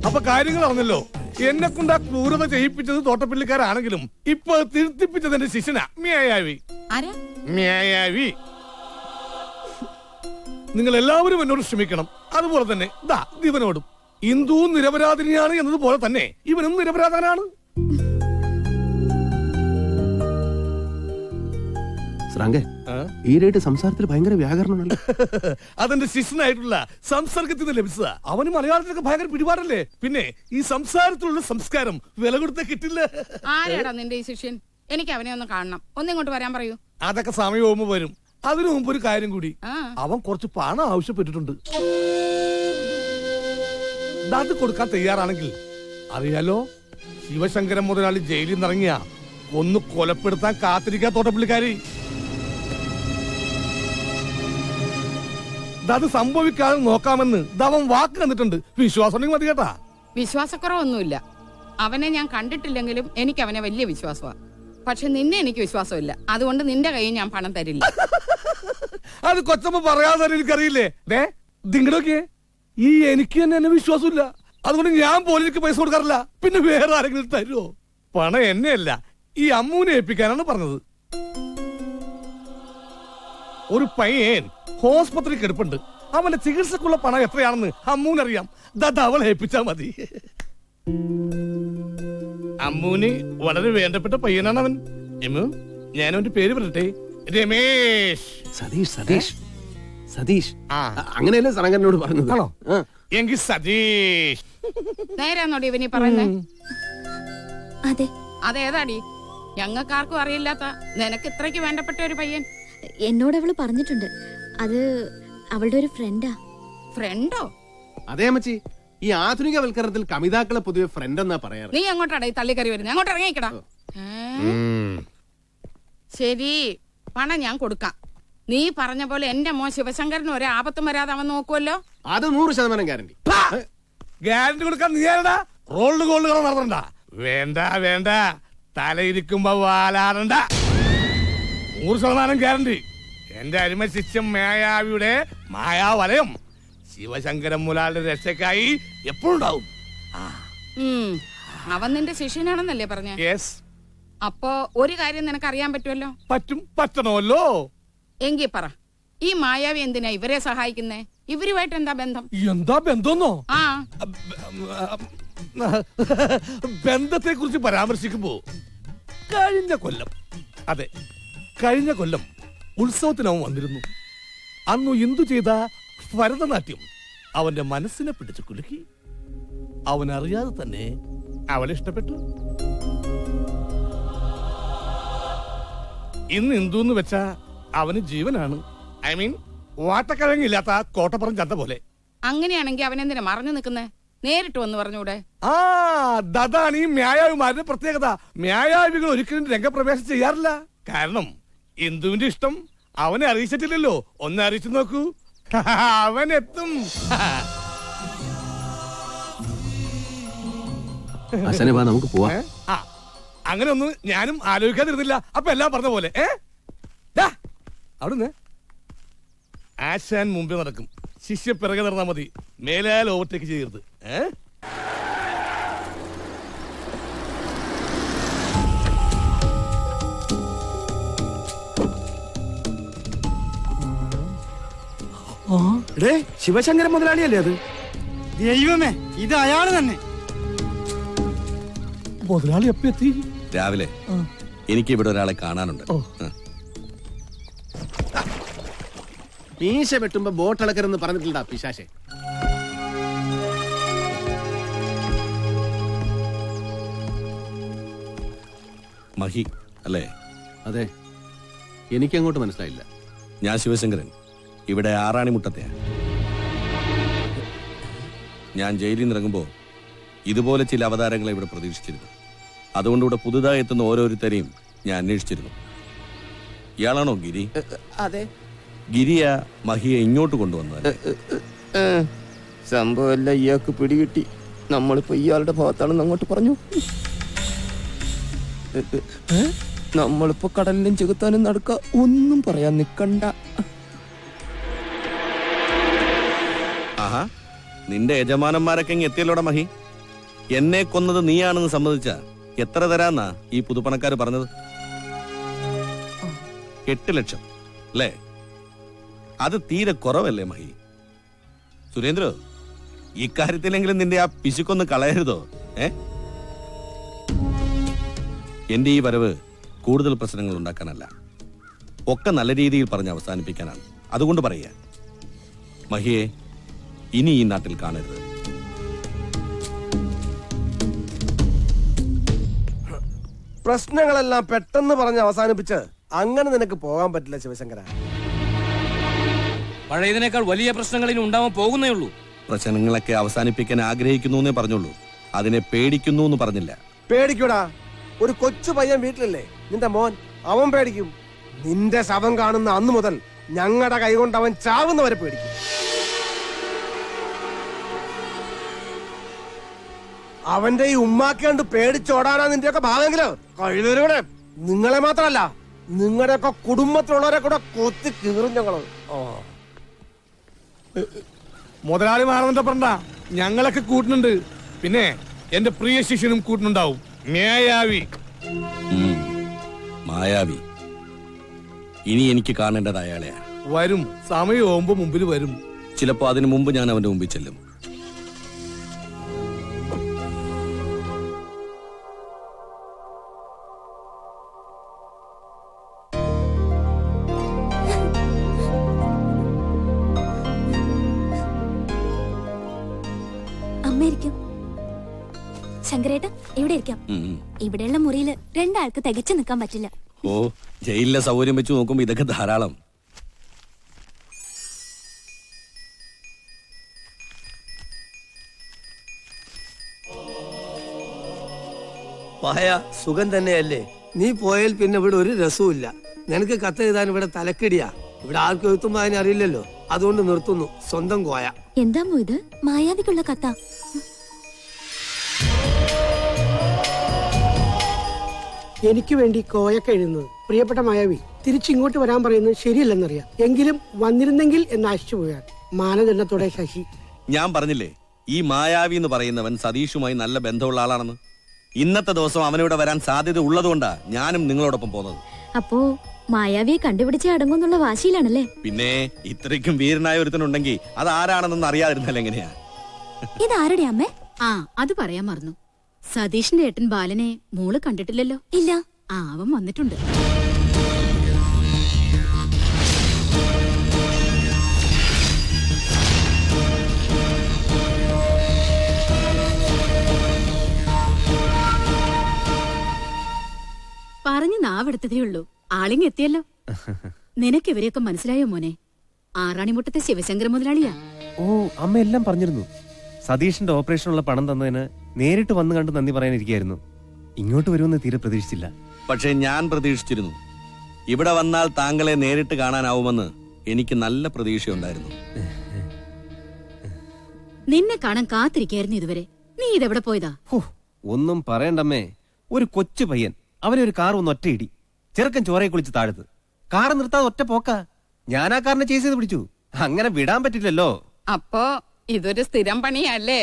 അപ്പൊ കാര്യങ്ങൾ അറിഞ്ഞല്ലോ. എന്നെ കൊണ്ട് ആ ക്രൂരത ചെയ്യിപ്പിച്ചത് തോട്ടപ്പള്ളിക്കാരാണെങ്കിലും ഇപ്പൊ തിരുത്തിപ്പിച്ചത് എന്റെ ശിഷ്യനാ മേയാവി. മേയാവി. നിങ്ങൾ എല്ലാവരും എന്നോട് ക്ഷമിക്കണം. അതുപോലെ തന്നെ ഇവനോടും. ഹിന്ദു നിരപരാധിനിയാണ് എന്നതുപോലെ തന്നെ ഇവനും നിരപരാധനാണ്. ഈരായിട്ട് സംസാരത്തിൽ ഭയങ്കര വ്യാകരണമല്ല. അതെന്റെ ശിഷ്യനായിട്ടുള്ള സംസർഗത്തിൽ നിന്ന് ലഭിച്ചതാ. അവന് മലയാളത്തിലൊക്കെ ഭയങ്കര പിടിപാടല്ലേ. പിന്നെ ഈ സംസാരത്തിലുള്ള സംസ്കാരം വില കൊടുത്ത കിട്ടില്ല. ആരാടാ നിന്റെ ഈ ശിഷ്യൻ? എനിക്ക് അവനെ ഒന്ന് കാണണം. ഒന്നിങ്ങോട്ട് വരാൻ പറയൂ. അതൊക്കെ സമയം പോകുമ്പോ വരും. അതിനു മുമ്പ് ഒരു കാര്യം കൂടി. അവൻ കുറച്ച് പണം ആവശ്യപ്പെട്ടിട്ടുണ്ട്. അത് കൊടുക്കാൻ തയ്യാറാണെങ്കിൽ അറിയാലോ, ശിവശങ്കരൻ മുതലാളി ജയിലിൽ നിന്നിറങ്ങിയ ഒന്ന് കൊലപ്പെടുത്താൻ കാത്തിരിക്കാ തോട്ടപ്പള്ളിക്കാരി. അത് സംഭവിക്കാതെ നോക്കാമെന്ന് അവൻ വാക്ക് തന്നിട്ടുണ്ട്. വിശ്വാസം മതി കേട്ടാ. വിശ്വാസക്കുറവൊന്നുമില്ല. അവനെ ഞാൻ കണ്ടിട്ടില്ലെങ്കിലും എനിക്ക് അവനെ വലിയ വിശ്വാസമാണ്. പക്ഷെ നിന്നെ എനിക്ക് വിശ്വാസമില്ല. അതുകൊണ്ട് നിന്റെ കയ്യിൽ ഞാൻ പണം തരില്ല. അത് കൊച്ചമ്മ പറയാതെ എനിക്കറിയില്ലേ. ദിങ്ങടൊക്കെ ഈ എനിക്ക് തന്നെ എന്നെ വിശ്വാസമില്ല. അതുകൊണ്ട് ഞാൻ പോലും എനിക്ക് പൈസ കൊടുക്കാറില്ല. പിന്നെ വേറെ ആരെങ്കിലും തരുമോ? പണം എന്നെയല്ല, ഈ അമ്മൂനെ ഏൽപ്പിക്കാനാണ് പറഞ്ഞത്. ഒരു പയ്യൻ ഹോസ്പിറ്റലിൽ കിടപ്പുണ്ട്. അവന്റെ ചികിത്സക്കുള്ള പണം എത്രയാണെന്ന് അമ്മൂനറിയാം. അവളെ ഏൽപ്പിച്ചാ മതി. അമ്മൂന് വളരെ വേണ്ടപ്പെട്ട പയ്യനാണ് അവൻ. ഞാൻ അവന്റെ പേര് പറയട്ടെ, രമേശ്. സതീഷ് സതീഷ് സതീഷ് അങ്ങനെയല്ലേ സനകരനോട് പറഞ്ഞത്? എങ്കിൽ സതീഷ്. നേരാന്നോടി ഇവനീ പറയുന്നേ? അതെ. അതേതാടി? ഞങ്ങൾക്കാർക്കും അറിയില്ലാത്ത നിനക്ക് ഇത്രയ്ക്ക് വേണ്ടപ്പെട്ട ഒരു പയ്യൻ? എന്നോട് അവള് പറഞ്ഞിട്ടുണ്ട്. അത് അവളുടെ ഒരു ഫ്രണ്ടാ. ഫ്രണ്ടോ? അതേ അമ്മച്ചി, ഈ ആധുനികവൽക്കരണത്തിൽ കമിതാക്കളെ പൊതുവെ ഫ്രണ്ട് എന്നാ പറയാറ്. നീ അങ്ങോട്ടാടാ ഈ തള്ളിക്കറി വരുന്നത്? അങ്ങോട്ട് ഇറങ്ങിക്കടാ. ശരി, പണം ഞാൻ കൊടുക്കാം. നീ പറഞ്ഞ പോലെ എന്റെ മോൻ ശിവശങ്കരന് ഒരു ആപത്തും വരാതെ അവൻ നോക്കുമല്ലോ. അത് 100% ഗ്യാരണ്ടി. ഗ്യാരണ്ടി കൊടുക്കാൻ നീ ആരടാ? റോൾഡ് ഗോൾഡ് നടത്തണ്ട. വേണ്ട വേണ്ട, തലയിരിക്കുമ്പോ വാലാടണ്ട. 100% ഗ്യാരണ്ടി. എന്റെ അരിമ ശിഷ്യം മേയാവിയുടെ മായാവലയം ശിവശങ്കരൻ മുതലാളിയുടെ രക്ഷക്കായി എപ്പോഴും ഉണ്ടാവും. അവൻ നിന്റെ ശിഷ്യനാണെന്നല്ലേ പറഞ്ഞ? യെസ്. അപ്പോ ഒരു കാര്യം നിനക്ക് അറിയാൻ പറ്റുമല്ലോ? പറ്റണമല്ലോ. എങ്കി പറ, ഈ മായാവി എന്തിനാ ഇവരെ സഹായിക്കുന്നേ? ഇവരുമായിട്ട് എന്താ ബന്ധം? എന്താ ബന്ധമെന്നോ? ബന്ധത്തെ കുറിച്ച് പരാമർശിക്കുമ്പോ കഴിഞ്ഞ കൊല്ലം ഉത്സവത്തിനവൻ വന്നിരുന്നു. അന്നു എന്തു ചെയ്ത ഭരതനാട്യം അവന്റെ മനസ്സിനെ പിടിച്ചു കുലുക്കി. അവനറിയാതെ തന്നെ അവളെ ഇഷ്ടപ്പെട്ടു. ഇന്ന് എന്തുന്ന് വെച്ചാ അവന് ജീവനാണ്. ഐ മീൻ, വാട്ടക്കഴങ്ങില്ലാത്ത കോട്ടപ്പുറം ചന്ത പോലെ. അങ്ങനെയാണെങ്കിൽ അവനെന്തിനാ മറഞ്ഞു നിൽക്കുന്നേ? നേരിട്ട് വന്ന് പറഞ്ഞൂടെ? അതാണ് ഈ മ്യായാവിമാരുടെ പ്രത്യേകത. മ്യായാവികൾ ഒരിക്കലും രംഗപ്രവേശം ചെയ്യാറില്ല. കാരണം ഇന്ദുവിന്റെ ഇഷ്ടം അവനെ അറിയിച്ചിട്ടില്ലല്ലോ. ഒന്ന് അറിയിച്ചു നോക്കൂ, അവൻ എത്തും. നമുക്ക് പോവാം. അങ്ങനെ ഒന്നും ഞാനും ആലോചിക്കാതിരുന്നില്ല. അപ്പൊ എല്ലാം പറഞ്ഞ പോലെ. അവിടുന്ന് ആശാൻ മുമ്പേ നടക്കും, ശിഷ്യ പിറകെ നടന്നാ മതി. മേലാൽ ഓവർടേക്ക് ചെയ്യരുത്. ശിവശങ്കരൻ മുതലാളിയല്ലേ അത്? ദൈവമേ, ഇത് അയാള് തന്നെ. മുതലാളി എപ്പ എത്തി? രാവിലെ. എനിക്ക് ഇവിടെ ഒരാളെ കാണാനുണ്ട്. മീശ വെട്ടുമ്പോ ബോട്ട് ഇളക്കരെന്ന് പറഞ്ഞിട്ടുണ്ടാ പിശാശെ. മഹി അല്ലേ? അതെ. എനിക്കങ്ങോട്ട് മനസ്സിലായില്ല. ഞാൻ ശിവശങ്കരൻ, ഇവിടെ ആറാണിമുട്ടത്തെയാ. ഞാൻ ജയിലിൽ നിന്നിറങ്ങുമ്പോ ഇതുപോലെ ചില അവതാരങ്ങളെ ഇവിടെ പ്രതീക്ഷിച്ചിരുന്നു. അതുകൊണ്ട് ഇവിടെ പുതുതായി എത്തുന്ന ഓരോരുത്തരെയും ഞാൻ അന്വേഷിച്ചിരുന്നു. ഇയാളാണോ ഗിരി? അതെ. ഗിരിയ മഹിയെ ഇങ്ങോട്ട് കൊണ്ടുവന്നത്? സംഭവമല്ല, ഇയാൾക്ക് പിടികിട്ടി. നമ്മളിപ്പോ ഇയാളുടെ ഭാഗത്താണെന്ന് അങ്ങോട്ട് പറഞ്ഞു. നമ്മളിപ്പോ കടലിലും ചെകുത്താനും നടക്ക, ഒന്നും പറയാൻ നിക്കണ്ട. ആഹാ, നിന്റെ യജമാനന്മാരൊക്കെ ഇങ്ങ് എത്തിയല്ലോടെ മഹി. എന്നെ കൊന്നത് നീയാണെന്ന് സമ്മതിച്ച എത്ര തരാന്നാ ഈ പുതുപ്പണക്കാര് പറഞ്ഞത്? 8 ലക്ഷം അല്ലേ? അത് തീരെ കുറവല്ലേ മഹി? സുരേന്ദ്ര, ഇക്കാര്യത്തിലെങ്കിലും നിന്റെ ആ പിശുക്കൊന്ന് കളയരുതോ? എന്റെ ഈ വരവ് കൂടുതൽ പ്രശ്നങ്ങൾ ഉണ്ടാക്കാനല്ല, ഒക്കെ നല്ല രീതിയിൽ പറഞ്ഞ് അവസാനിപ്പിക്കാനാണ്. അതുകൊണ്ട് പറയാ, മഹിയെ ഇനി ഈ നാട്ടിൽ കാണരുത്. പ്രശ്നങ്ങളെല്ലാം പെട്ടെന്ന് പറഞ്ഞ് അവസാനിപ്പിച്ച് അങ്ങനെ നിനക്ക് പോകാൻ പറ്റില്ല ശിവശങ്കര. പഴയതിനേക്കാൾ വലിയ പ്രശ്നങ്ങൾ ഇനി ഉണ്ടാവാൻ പോകുന്നേ ഉള്ളൂ. പ്രശ്നങ്ങളൊക്കെ അവസാനിപ്പിക്കാൻ ആഗ്രഹിക്കുന്നു എന്നേ പറഞ്ഞുള്ളൂ, അതിനെ പേടിക്കുന്നു എന്ന് പറഞ്ഞില്ല. പേടിക്കൂടാ, ഒരു കൊച്ചു പയ്യൻ വീട്ടിലല്ലേ നിന്റെ മോൻ, അവൻ പേടിക്കും. നിന്റെ ശവം കാണുന്ന അന്നു മുതൽ ഞങ്ങളുടെ കൈകൊണ്ട് അവൻ ചാവുന്നവരെ പേടിക്കും. അവന്റെ ഈ ഉമ്മാക്കണ്ട് പേടിച്ചോടാനാ നിന്റെയൊക്കെ ഭാവെങ്കിലോ കഴിവരുടെ നിങ്ങളെ മാത്രമല്ല നിങ്ങളുടെയൊക്കെ കുടുംബത്തിലുള്ളവരെ കൂടെ കൊത്തി കീറും ഞങ്ങള്. മുതലാളി മാറുന്നുണ്ട് പറഞ്ഞ ഞങ്ങളൊക്കെ കൂട്ടുന്നുണ്ട്. പിന്നെ എന്റെ പ്രിയ ശിഷ്യനും കൂട്ടുന്നുണ്ടാവും. മായാവി ഇനി എനിക്ക് കാണേണ്ടത് അയാളെയാ. വരും, സമയമാകുമ്പോ മുമ്പിൽ വരും. ചിലപ്പോ അതിനു മുമ്പ് ഞാൻ അവന്റെ മുമ്പിൽ ചെല്ലും. അമ്മയിരിക്കും. ശങ്കരേട്ടൻ ഇവിടെ ഇരിക്കാം. ഇവിടെയുള്ള മുറിയില് 2 ആൾക്ക് തികച്ചു നിൽക്കാൻ പറ്റില്ല. ഓ, ജയിലിലെ സൗകര്യം വെച്ച് നോക്കുമ്പോ ഇതൊക്കെ ധാരാളം. പായ സുഖം തന്നെയല്ലേ? നീ പോയാൽ പിന്നെ ഇവിടെ ഒരു രസവും. നിനക്ക് കത്ത് എഴുതാൻ ഇവിടെ തലക്കടിയാ. ഇവിടെ ആർക്കും എഴുത്തുമ്പോ അതിനെ അറിയില്ലല്ലോ, അതുകൊണ്ട് നിർത്തുന്നു. സ്വന്തം കോയ. എന്താ ഇത്? മായാവിക്കുള്ള കഥ. എനിക്ക് വേണ്ടി കോയൊക്കെ എഴുതുന്നത് പ്രിയപ്പെട്ട മായാവി തിരിച്ചിങ്ങോട്ട് വരാൻ പറയുന്നത് ശരിയല്ലെന്നറിയാം. എങ്കിലും വന്നിരുന്നെങ്കിൽ എന്ന് ആശിച്ചു പോയാൽ മാനദണ്ഡത്തോടെ ശശി. ഞാൻ പറഞ്ഞില്ലേ, ഈ മായാവി എന്ന് പറയുന്നവൻ സതീഷുമായി നല്ല ബന്ധമുള്ള ആളാണെന്ന്. ഇന്നത്തെ ദിവസം അവനിവിടെ വരാൻ സാധ്യത ഉള്ളതുകൊണ്ടാ ഞാനും നിങ്ങളോടൊപ്പം പോകുന്നത്. അപ്പോ മായാവിയെ കണ്ടുപിടിച്ചേ അടങ്ങുന്നുള്ള വാശിയിലാണല്ലേ? പിന്നെ ഇത്രയ്ക്കും വീരനായ ഒരുത്തനുണ്ടെങ്കിൽ അത് ആരാണെന്നൊന്നും അറിയാതിരുന്നല്ല എങ്ങനെയാ? ഇതാരുടെ അമ്മേ? ആ, അത് പറയാൻ മറന്നു. സതീഷിന്റെ ഏട്ടൻ ബാലനെ മോള് കണ്ടിട്ടില്ലല്ലോ? ഇല്ല. ആ, അവൻ വന്നിട്ടുണ്ട്. പറഞ്ഞു നാവെടുത്തതേ ഉള്ളൂ, ആളിങ് എത്തിയല്ലോ. നിനക്ക് ഇവരെയൊക്കെ മനസ്സിലായോ മോനെ? ആറാണിമുട്ടത്തെ ശിവശങ്കര മുതലാളിയാ. ഓ, അമ്മ എല്ലാം പറഞ്ഞിരുന്നു. സതീഷിന്റെ ഓപ്പറേഷനുള്ള പണം തന്നതിന് നേരിട്ട് വന്നു കണ്ട് നന്ദി പറയാനിരിക്കായിരുന്നു. ഇങ്ങോട്ട് വരുമെന്ന് തീരെ പ്രതീക്ഷിച്ചില്ല. പക്ഷെ ഞാൻ പ്രതീക്ഷിച്ചിരുന്നു. ഇവിടെ വന്നാൽ താങ്കളെ നേരിട്ട് കാണാനാവുമെന്ന് എനിക്ക് നല്ല പ്രതീക്ഷയുണ്ടായിരുന്നു. നിന്നെ കാണാൻ കാത്തിരിക്കായിരുന്നു ഇതുവരെ. നീ ഇതെവിടെ പോയതാ? ഒന്നും പറയണ്ടമ്മേ. ഒരു കൊച്ചു പയ്യൻ, അവനെ ഒരു കാർ ഒന്ന് ഒറ്റയിടി. ചെറുക്കൻ ചോരയെ കുളിച്ച് താഴത്ത്. കാർ നിർത്താതെ ഒറ്റ പോക്ക. ഞാൻ ആ കാറിനെ ചേസ് ചെയ്ത് പിടിച്ചു. അങ്ങനെ വിടാൻ പറ്റില്ലല്ലോ. അപ്പോ ഇതൊരു സ്ഥിരം പണിയല്ലേ?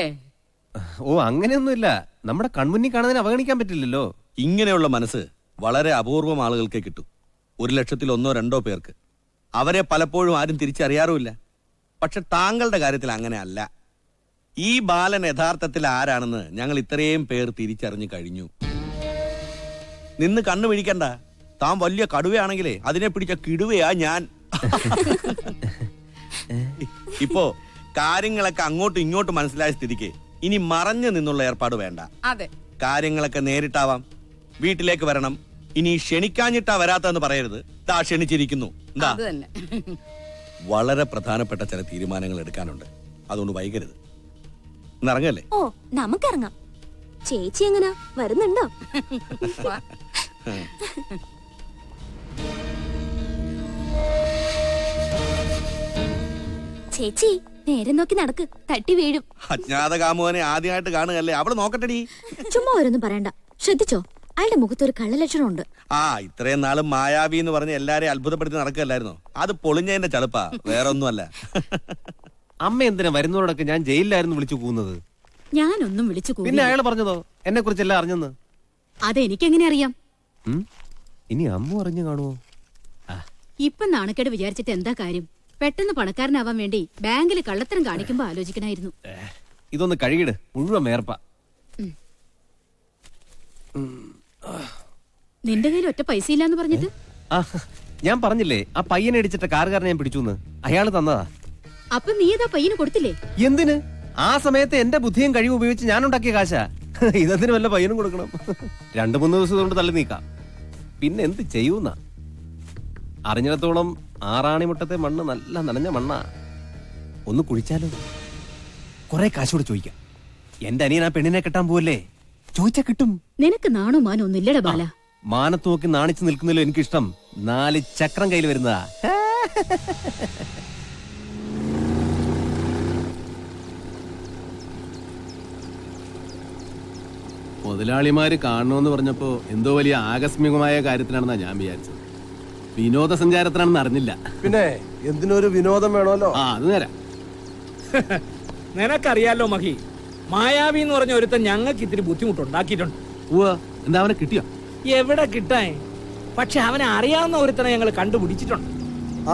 ഓ, അങ്ങനെയൊന്നുമില്ല. നമ്മുടെ കൺമുന്നിൽ കാണുന്നതിന് അവഗണിക്കാൻ പറ്റില്ലല്ലോ. ഇങ്ങനെയുള്ള മനസ്സ് വളരെ അപൂർവം ആളുകൾക്കേ കിട്ടൂ. 1,00,000-ൽ 1-2 പേർക്ക്. അവരെ പലപ്പോഴും ആരും തിരിച്ചറിയാറുമില്ല. പക്ഷെ താങ്കളുടെ കാര്യത്തിൽ അങ്ങനെ അല്ല. ഈ ബാലൻ യഥാർത്ഥത്തിൽ ആരാണെന്ന് ഞങ്ങൾ ഇത്രയും പേർ തിരിച്ചറിഞ്ഞു കഴിഞ്ഞു. നിന്ന് കണ്ണു പിടിക്കണ്ട. താൻ വലിയ കടുവയാണെങ്കിലേ അതിനെ പിടിച്ച കിടുവയാ ഞാൻ. ഇപ്പോ കാര്യങ്ങളൊക്കെ അങ്ങോട്ടും ഇങ്ങോട്ടും മനസ്സിലായ സ്ഥിതിക്ക് ഇനി മറഞ്ഞു നിന്നുള്ള ഏർപ്പാട് വേണ്ട. അതെ, കാര്യങ്ങളൊക്കെ നേരിട്ടാവാം. വീട്ടിലേക്ക് വരണം. ഇനി ക്ഷണിക്കാഞ്ഞിട്ടാ വരാത്തെന്ന് പറയരുത്. താ ക്ഷണിച്ചിരിക്കുന്നു. എന്താ, വളരെ പ്രധാനപ്പെട്ട ചില തീരുമാനങ്ങൾ എടുക്കാനുണ്ട്. അതുകൊണ്ട് വൈകരുത്. ഇറങ്ങല്ലേ? ഓ, നമുക്കിറങ്ങാം. ചേച്ചി എങ്ങനാ, വരുന്നുണ്ടോ? ചേച്ചി നേരെ നോക്കി നടക്ക്, തട്ടി വീഴും. അജ്ഞാത കാമുകനെ ആദ്യമായിട്ട് കാണുകയല്ലേ? അവള് നോക്കട്ടെടി. ചുമ്മാ ഓരോന്നും പറയണ്ട. ശ്രദ്ധിച്ചോ, അയാളുടെ മുഖത്ത് ഒരു കള്ളലക്ഷണം ഉണ്ട്. ആ, ഇത്രയും നാളും മായാവി എന്ന് പറഞ്ഞ് എല്ലാരെയും അത്ഭുതപ്പെടുത്തി നടക്കുകയല്ലായിരുന്നോ? അത് പൊളിഞ്ഞതിന്റെ ചളുപ്പാ, വേറെ ഒന്നുമല്ല. അമ്മ എന്തിനാ വരുന്നവരോടൊക്കെ ഞാൻ ജയിലിലായിരുന്നു വിളിച്ചു പോകുന്നത്? ഞാനൊന്നും വിളിച്ചു പിന്നെ കൂടി അയാൾ പറഞ്ഞതോ എന്നെ കുറിച്ചെല്ലാം അറിഞ്ഞെന്ന്? അതെനിക്കെങ്ങനെ അറിയാം? ഇനി അമ്മ അറിഞ്ഞു കാണുമോ? ഇപ്പൊ നാണക്കേട് വിചാരിച്ചിട്ട് എന്താ കാര്യം? പെട്ടെന്ന് പണക്കാരനാവാൻ വേണ്ടി ബാങ്കിൽ കള്ളത്തരം കാണിക്കുമ്പോ ആലോചിക്കണായിരുന്നു. ഇതൊന്ന് കഴുകിട്, മുഴുവൻ മേർപ്പ. നിന്റെ കയ്യിൽ ഒറ്റ പൈസ ഇല്ലാന്ന് പറഞ്ഞിട്ട്? ഞാൻ പറഞ്ഞില്ലേ ആ പയ്യനെ ഇടിച്ചിട്ട് കാറുകാരനെ ഞാൻ പിടിച്ചു. അയാള് തന്നതാ. അപ്പൊ നീ ഏതാ പയ്യന് കൊടുത്തില്ലേ? എന്തിന്? ആ സമയത്ത് എന്റെ ബുദ്ധിയും കഴിവും ഉപയോഗിച്ച് ഞാൻ ഉണ്ടാക്കിയ കാശാ. ഇതെന്തിനു വല്ല പയ്യനും കൊടുക്കണം? 2-3 ദിവസം കൊണ്ട് തള്ളി നീക്കാം. പിന്നെ എന്ത് ചെയ്യൂന്ന അറിഞ്ഞിടത്തോളം ആറാണിമുട്ടത്തെ മണ്ണ് നല്ല നനഞ്ഞ മണ്ണാ. ഒന്ന് കുഴിച്ചാലോ? കുറെ കാശോട് ചോദിക്കാം. എന്റെ അനിയൻ ആ പെണ്ണിനെ കെട്ടാൻ പോവല്ലേ, ചോദിച്ചാ കിട്ടും. നിനക്ക് നാണോ മാനോ ഒന്നില്ലട ബാല. മാനത്ത് നോക്കി നാണിച്ചു നിൽക്കുന്നതിലോ എനിക്കിഷ്ടം 4 ചക്രം കയ്യിൽ വരുന്നതാ. മുതലാളിമാര് കാണണമെന്ന് പറഞ്ഞപ്പോ എന്തോ വലിയ ആകസ്മികമായ കാര്യത്തിനാണെന്നാ ഞാൻ വിചാരിച്ചത്. വിനോദസഞ്ചാരത്തിനാണെന്ന് അറിഞ്ഞില്ല. പിന്നെ എന്തിനൊരു വിനോദം വേണമല്ലോ. അത് നേരാ. നിനക്കറിയാലോ മഹി, മായാവി എന്ന് പറഞ്ഞ ഒരുത്തൻ ഞങ്ങൾക്ക് ഇത്തിരി ബുദ്ധിമുട്ടുണ്ടാക്കിയിട്ടുണ്ട്. എന്താ അവനെ കിട്ടിയോ? എവിടെ കിട്ടാൻ? പക്ഷെ അവനെ അറിയാവുന്ന ഒരുത്തനെ ഞങ്ങൾ കണ്ടുപിടിച്ചിട്ടുണ്ട്.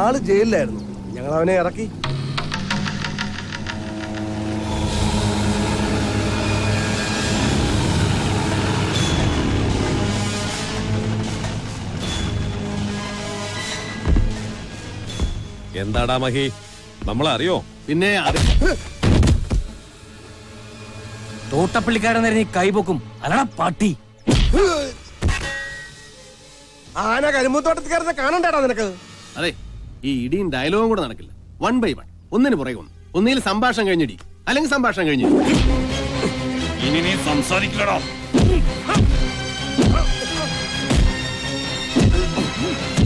ആള് ജയിലിലായിരുന്നു, ഞങ്ങൾ അവനെ ഇറക്കി. എന്താടാ മഹി, നമ്മളറിയോ? പിന്നെ തോട്ടപ്പള്ളിക്കാരൻ നീ കൈപൊക്കും അല്ലടാ പാട്ടി. ആന കരിമ്പൂത്തോട്ടത്തിക്കാരനെ കാണണ്ടാടാ നിനക്ക്. അതെ, ഈ ഇടിയും ഡയലോഗും കൂടെ നടക്കില്ല. 1 by 1, ഒന്നിന് പുറകെ ഒന്ന്. ഒന്നിൽ സംഭാഷണം കഴിഞ്ഞിടി, അല്ലെങ്കിൽ സംഭാഷണം കഴിഞ്ഞിടി. ഇനി നീ സംസാരിക്കലോ?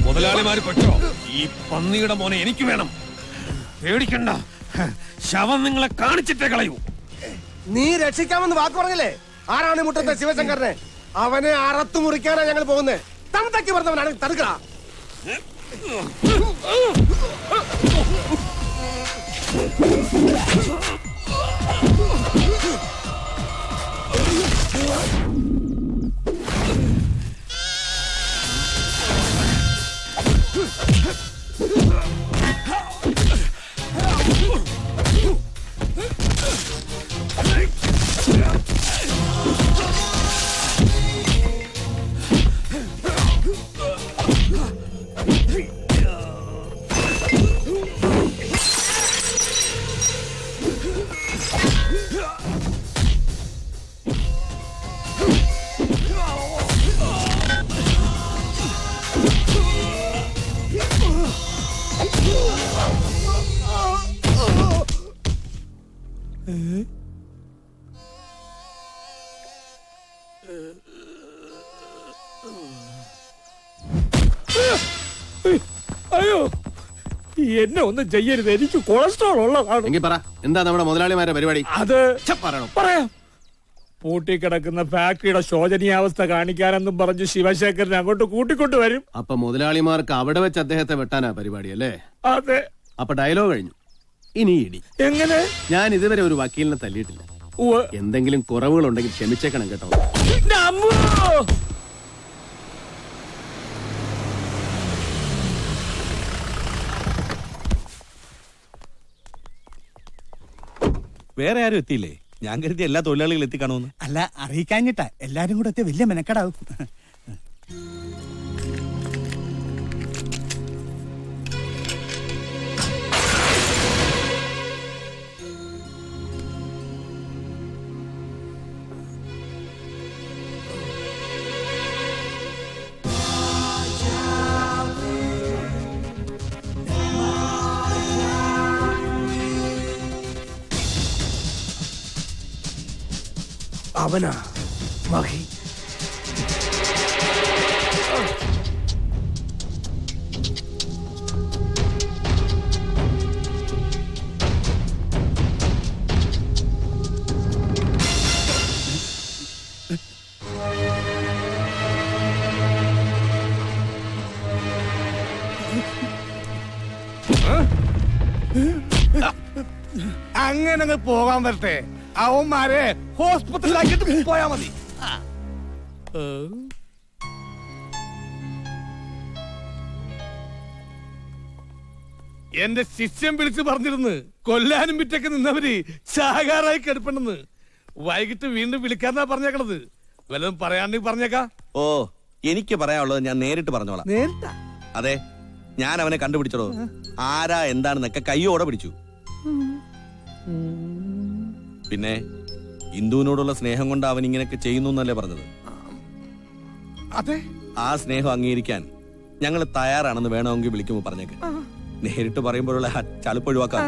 മുതലാളിമാര് പറ്റോ? ഈ പന്നിയുടെ മോനെ എനിക്ക് വേണം. പേടിക്കണ്ട, ശവം നിങ്ങളെ കാണിച്ചിട്ടേ കളയൂ. നീ രക്ഷിക്കാമെന്ന് വാക്ക് പറഞ്ഞില്ലേ ആരാണ് മുട്ടത്തെ ശിവശങ്കരനെ? അവനെ അറത്തു മുറിക്കാനാ ഞങ്ങൾ പോകുന്നത്. തമ്മത്തക്കി പറഞ്ഞവനാണ്, തടുക്കടാ. അയ്യോ, എന്നെ ഒന്നും ചെയ്യരുത്, എനിക്ക് കൊളസ്ട്രോൾ ഉള്ളതാണ്. എങ്കിൽ പറ, എന്താ നമ്മുടെ മുതലാളിമാരുടെ പരിപാടി? അത് പറയണം. പറയാം. പൂട്ടിക്കിടക്കുന്ന ഫാക്ടറിയുടെ ശോചനീയാവസ്ഥ കാണിക്കാനെന്നും പറഞ്ഞ് ശിവശേഖരനെ അങ്ങോട്ട് കൂട്ടിക്കൊണ്ടുവരും. അപ്പൊ മുതലാളിമാർക്ക് അവിടെ വെച്ച് അദ്ദേഹത്തെ വെട്ടാനാ പരിപാടി അല്ലേ? അതെ. അപ്പൊ ഡയലോഗ് കഴിഞ്ഞു, ഇനി ഇടി. എങ്ങനെ? ഞാൻ ഇതുവരെ ഒരു വക്കീലിനെ തല്ലിയിട്ടില്ല. എന്തെങ്കിലും കുറവുകൾ ഉണ്ടെങ്കിൽ ക്ഷമിച്ചേക്കണം കേട്ടോ. വേറെ ആരും എത്തിയില്ലേ? ഞാൻ കരുതി എല്ലാ തൊഴിലാളികളും എത്തിക്കാണോന്ന്. അല്ല, അറിയിക്കാഞ്ഞിട്ടാ. എല്ലാരും കൂടെ എത്തിയ വലിയ മെനക്കെടാവും. അവനാ മഹി. അങ്ങനെ പോകാൻ വരട്ടെ. അവന്മാരെ ഹോസ്പിറ്റലിലാക്കിട്ട് പോയാ മതി. എന്റെ ശിഷ്യം വിളിച്ച് പറഞ്ഞിരുന്നു കൊല്ലാനും വിറ്റൊക്കെ നിന്നവര് ശാകാറായി കിടപ്പണെന്ന്. വൈകിട്ട് വീണ്ടും വിളിക്കാന്നാ പറഞ്ഞേക്കണത്. വല്ലതും പറയാണ്ടെങ്കിൽ പറഞ്ഞേക്കാ. ഓ, എനിക്ക് പറയാനുള്ളത് ഞാൻ നേരിട്ട് പറഞ്ഞോളാം. നേരിട്ടാ? അതെ, ഞാൻ അവനെ കണ്ടുപിടിച്ചോ. ആരാ എന്താണെന്നൊക്കെ കയ്യോടെ പിടിച്ചു. പിന്നെ ഇന്ദുവിനോടുള്ള സ്നേഹം കൊണ്ട് അവൻ ഇങ്ങനെയൊക്കെ ചെയ്യുന്നു എന്നല്ലേ പറഞ്ഞത്? അതെ. ആ സ്നേഹം അംഗീകരിക്കാൻ ഞങ്ങൾ തയ്യാറാണെന്ന് വേണമെങ്കിൽ വിളിക്കുമ്പോ പറഞ്ഞേക്ക്. നേരിട്ട് പറയുമ്പോഴുള്ള ചളുപ്പ് ഒഴിവാക്കാം.